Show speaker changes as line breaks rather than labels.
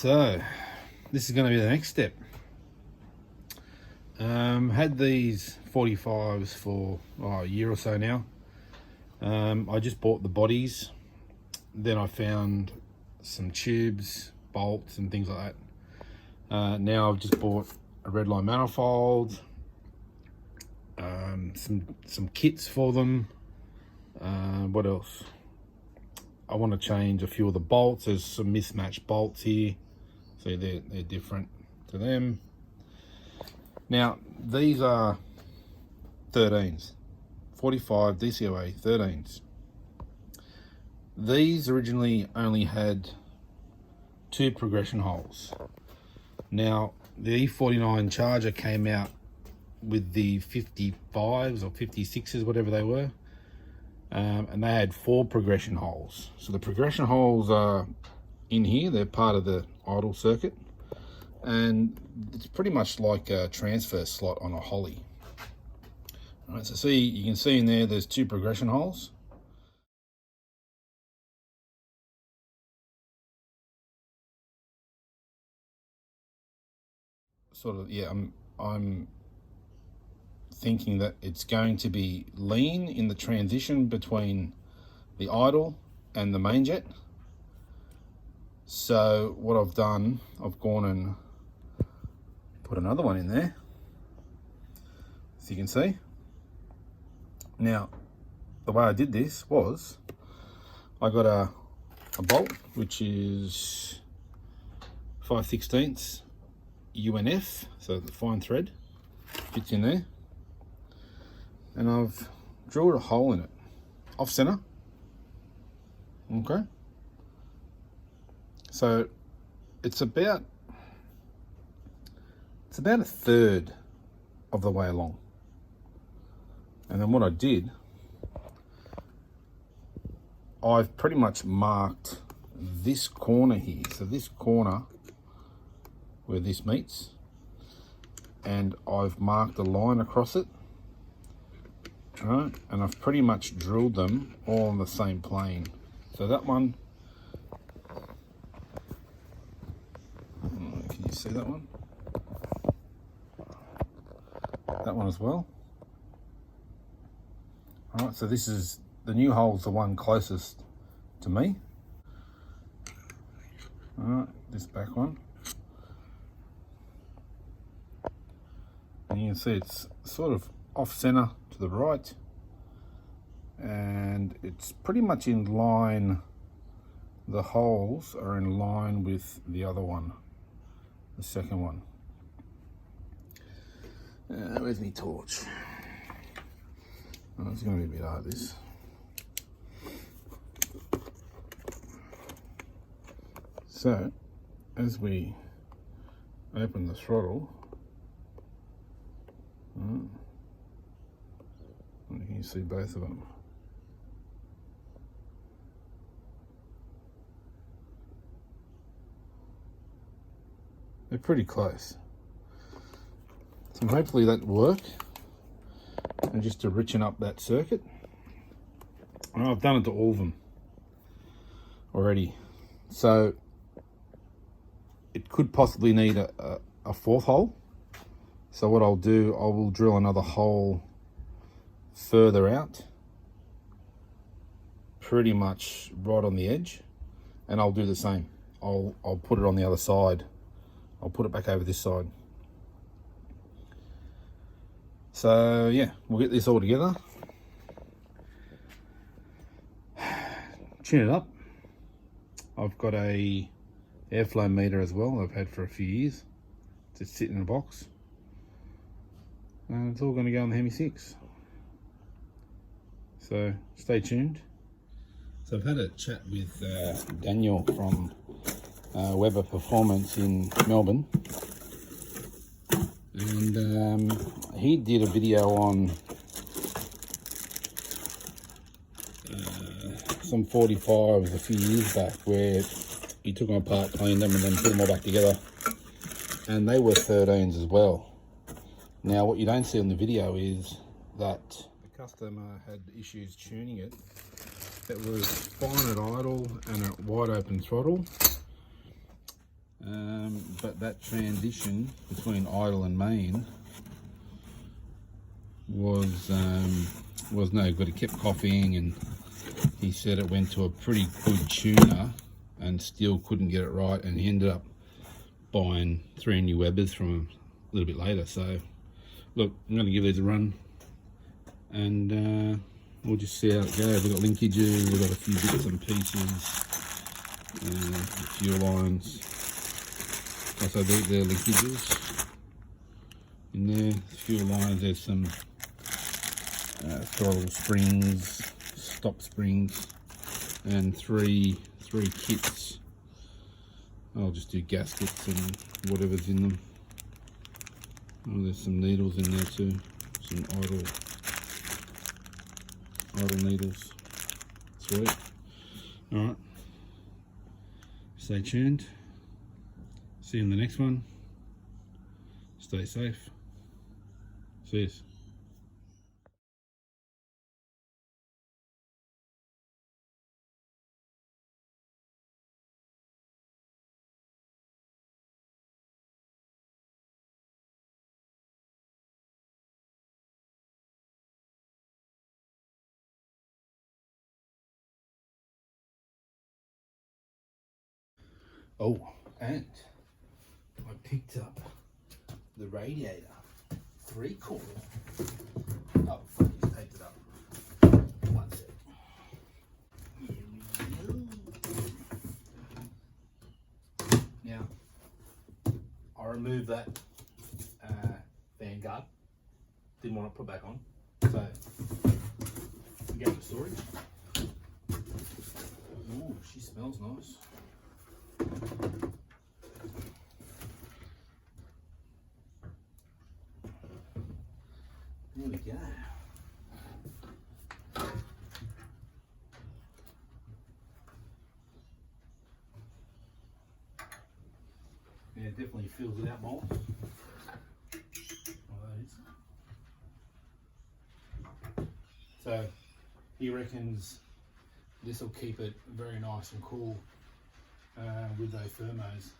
So this is going to be the next step. Had these 45s for a year or so now. I just bought the bodies, then I found some tubes, bolts and things like that. Now I've just bought a red line manifold, some kits for them. What else? I want to change a few of the bolts. There's some mismatched bolts here, so they're different to them. Now these are 13s, 45 DCOE 13s. These originally only had 2 progression holes. Now the E49 Charger came out with the 55s or 56s, whatever they were, and they had 4 progression holes. So the progression holes are in here, they're part of the idle circuit, and it's pretty much like a transfer slot on a Holly. All right, so you can see in there's 2 progression holes. Sort of, yeah, I'm thinking that it's going to be lean in the transition between the idle and the main jet. So what I've done, I've gone and put another one in there, as you can see. Now the way I did this was I got a bolt which is 5/16 UNF, so the fine thread fits in there, and I've drilled a hole in it off center. Okay, so it's about a third of the way along. And then what I did, I've pretty much marked this corner here, so this corner where this meets, and I've marked a line across it. All right, and I've pretty much drilled them all on the same plane. So that one, can you see that one? That one as well. All right, so this is the new hole's the one closest to me. All right, this back one. And you can see it's sort of off center to the right, and it's pretty much in line. The holes are in line with the other one, the second one. Where's my torch? Oh, it's going to be a bit hard, this. So as we open the throttle, you can see both of them. They're pretty close. So hopefully that will work. And just to richen up that circuit. And I've done it to all of them already. So it could possibly need a 4th hole. So what I'll do, I will drill another hole further out, pretty much right on the edge, and I'll do the same. I'll put it on the other side. I'll put it back over this side. So yeah, we'll get this all together, tune it up. I've got a airflow meter as well, I've had for a few years. Just sitting in a box. And it's all going to go on the Hemi 6. So stay tuned. So I've had a chat with Daniel from Weber Performance in Melbourne, and he did a video on some 45s a few years back where he took them apart, cleaned them, and then put them all back together, and they were 13s as well. Now what you don't see on the video is that the customer had issues tuning it. It was fine at idle and at wide open throttle, But that transition between idle and main was no good. It kept coughing, and he said it went to a pretty good tuner and still couldn't get it right, and he ended up buying 3 new Webers from him a little bit later. So look, I'm going to give these a run, and we'll just see how it goes. We've got linkages, we've got a few bits and pieces, fuel lines. Also, they're linkages in there. Fuel lines, there's some throttle springs, stop springs, and three kits. I'll just do gaskets and whatever's in them. Oh, there's some needles in there too, some idle needles. Sweet. All right. Stay tuned. See you in the next one. Stay safe. See you. Oh, and I picked up the radiator, 3-core. Oh, fuck, he's taped it up. One sec. Here we go. Now, I removed that fan guard. Didn't want to put back on, so we go to storage. Ooh, she smells nice. There we go. Yeah, it definitely fills it out more. So he reckons this will keep it very nice and cool with those thermos.